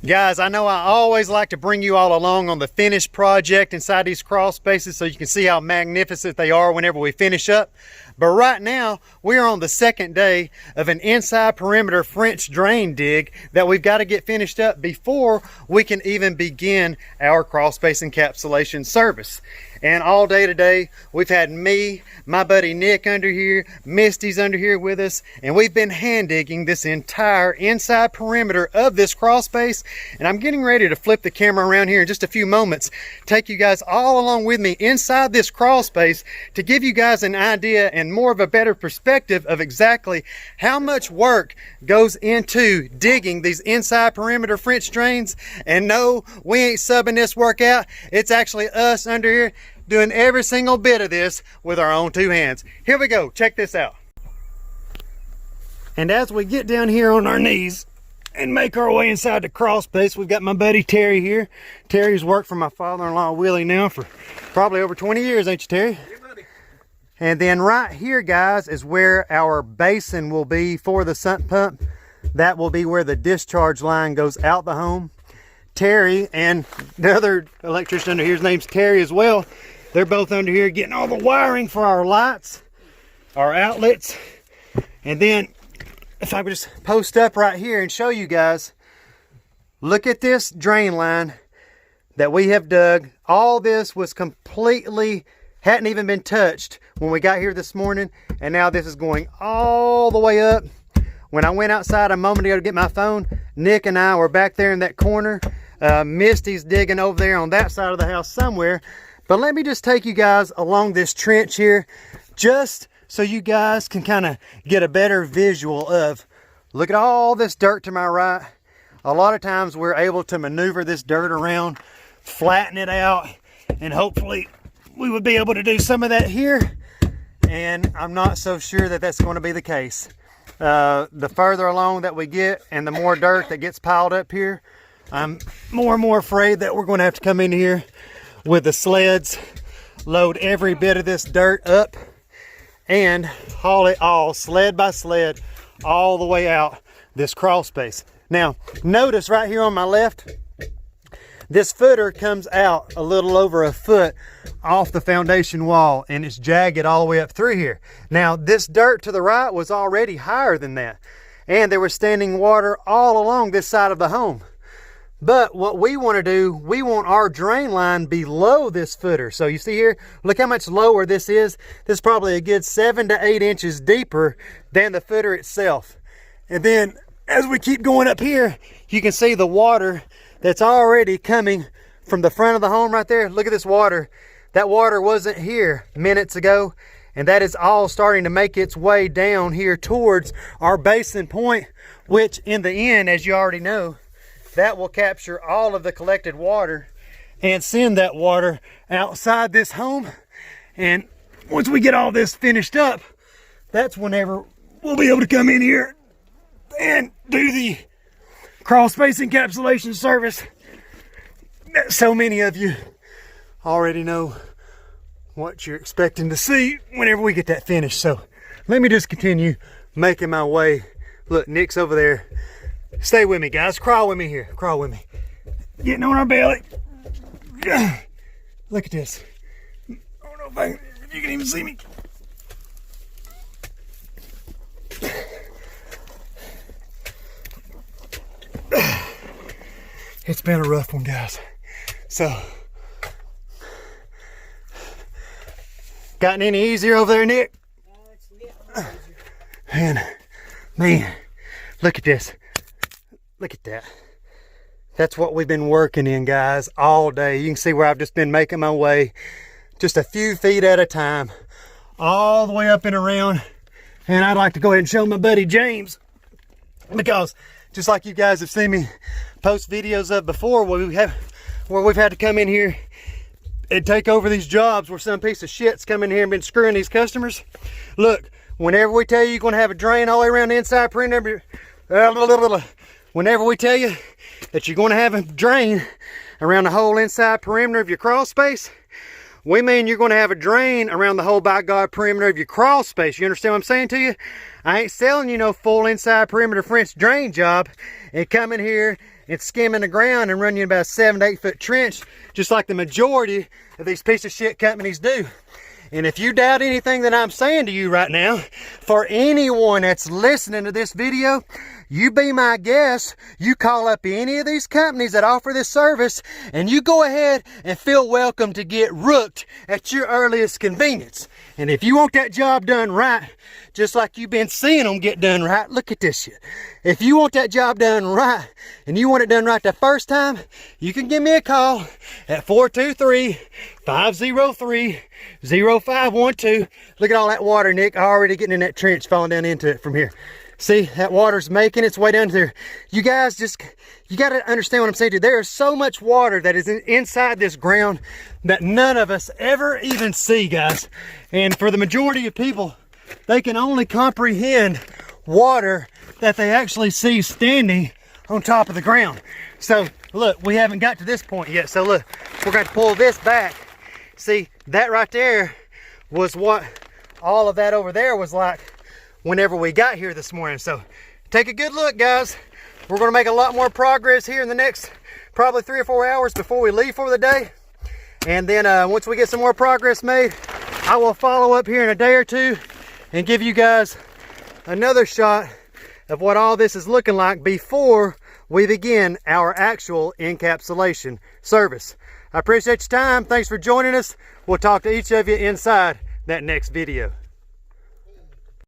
Guys, I know I always like to bring you all along on the finished project inside these crawl spaces so you can see how magnificent they are whenever we finish up. But right now, we are on the second day of an inside perimeter French drain dig that we've got to get finished up before we can even begin our crawl space encapsulation service. And all day today, we've had me, my buddy Nick under here, Misty's under here with us, and we've been hand digging this entire inside perimeter of this crawl space. And I'm getting ready to flip the camera around here in just a few moments, take you guys all along with me inside this crawl space to give you guys an idea and more of a better perspective of exactly how much work goes into digging these inside perimeter French drains. And no, we ain't subbing this work out. It's actually us under here doing every single bit of this with our own two hands. Here we go, check this out. And as we get down here on our knees and make our way inside the crawl space, we've got my buddy Terry here. Terry's worked for my father-in-law Willie now for probably over 20 years, ain't you, Terry? Yeah, buddy. And then right here, guys, is where our basin will be for the sump pump. That will be where the discharge line goes out the home. Terry and the other electrician under here, his name's Terry as well. They're both under here getting all the wiring for our lights, our outlets. And then if I could just post up right here and show you guys, look at this drain line that we have dug. All this was completely, hadn't even been touched when we got here this morning. And now this is going all the way up. When I went outside a moment ago to get my phone, Nick and I were back there in that corner. Misty's digging over there on that side of the house somewhere. But let me just take you guys along this trench here, just so you guys can kind of get a better visual of, look at all this dirt to my right. A lot of times we're able to maneuver this dirt around, flatten it out, and hopefully we would be able to do some of that here. And I'm not so sure that that's going to be the case. The further along that we get and the more dirt that gets piled up here, I'm more and more afraid that we're going to have to come in here with the sleds, load every bit of this dirt up and haul it all sled by sled all the way out this crawl space. Now notice right here on my left, this footer comes out a little over a foot off the foundation wall and it's jagged all the way up through here. Now this dirt to the right was already higher than that, and there was standing water all along this side of the home. But what we want to do, we want our drain line below this footer. So you see here, look how much lower this is. This is probably a good 7 to 8 inches deeper than the footer itself. And then as we keep going up here, you can see the water that's already coming from the front of the home right there. Look at this water. That water wasn't here minutes ago, and that is all starting to make its way down here towards our basin point, which in the end, as you already know, that will capture all of the collected water and send that water outside this home. And once we get all this finished up, that's whenever we'll be able to come in here and do the crawl space encapsulation service that so many of you already know what you're expecting to see whenever we get that finished. So let me just continue making my way. Look, Nick's over there. Stay with me, guys. Crawl with me here. Crawl with me. Getting on our belly. Look at this. I don't know if you can even see me. It's been a rough one, guys. So, gotten any easier over there, Nick? No, it's getting easier. And man, look at this. Look at that. That's what we've been working in, guys, all day. You can see where I've just been making my way just a few feet at a time, all the way up and around. And I'd like to go ahead and show my buddy James, because just like you guys have seen me post videos of before, where we've had to come in here and take over these jobs where some piece of shit's come in here and been screwing these customers. Look, whenever we tell you you're going to have a drain all the way around the inside perimeter, whenever we tell you that you're going to have a drain around the whole inside perimeter of your crawl space, we mean you're going to have a drain around the whole by God perimeter of your crawl space. You understand what I'm saying to you? I ain't selling you no full inside perimeter French drain job and come in here and skimming the ground and run you about a 7 to 8 foot trench, just like the majority of these piece of shit companies do. And if you doubt anything that I'm saying to you right now, for anyone that's listening to this video, you be my guest, you call up any of these companies that offer this service, and you go ahead and feel welcome to get rooked at your earliest convenience. And if you want that job done right, just like you've been seeing them get done right, look at this shit. If you want that job done right, and you want it done right the first time, you can give me a call at 423-503-0512. Look at all that water, Nick, already getting in that trench, falling down into it from here. See, that water's making its way down there. You guys you got to understand what I'm saying to you. There is so much water that is inside this ground that none of us ever even see, guys. And for the majority of people, they can only comprehend water that they actually see standing on top of the ground. So look, we haven't got to this point yet. So look, we're going to pull this back. See, that right there was what all of that over there was like whenever we got here this morning. So take a good look, guys. We're going to make a lot more progress here in the next probably 3 or 4 hours before we leave for the day. And then once we get some more progress made, I will follow up here in a day or two and give you guys another shot of what all this is looking like before we begin our actual encapsulation service. I appreciate your time. Thanks for joining us. We'll talk to each of you inside that next video.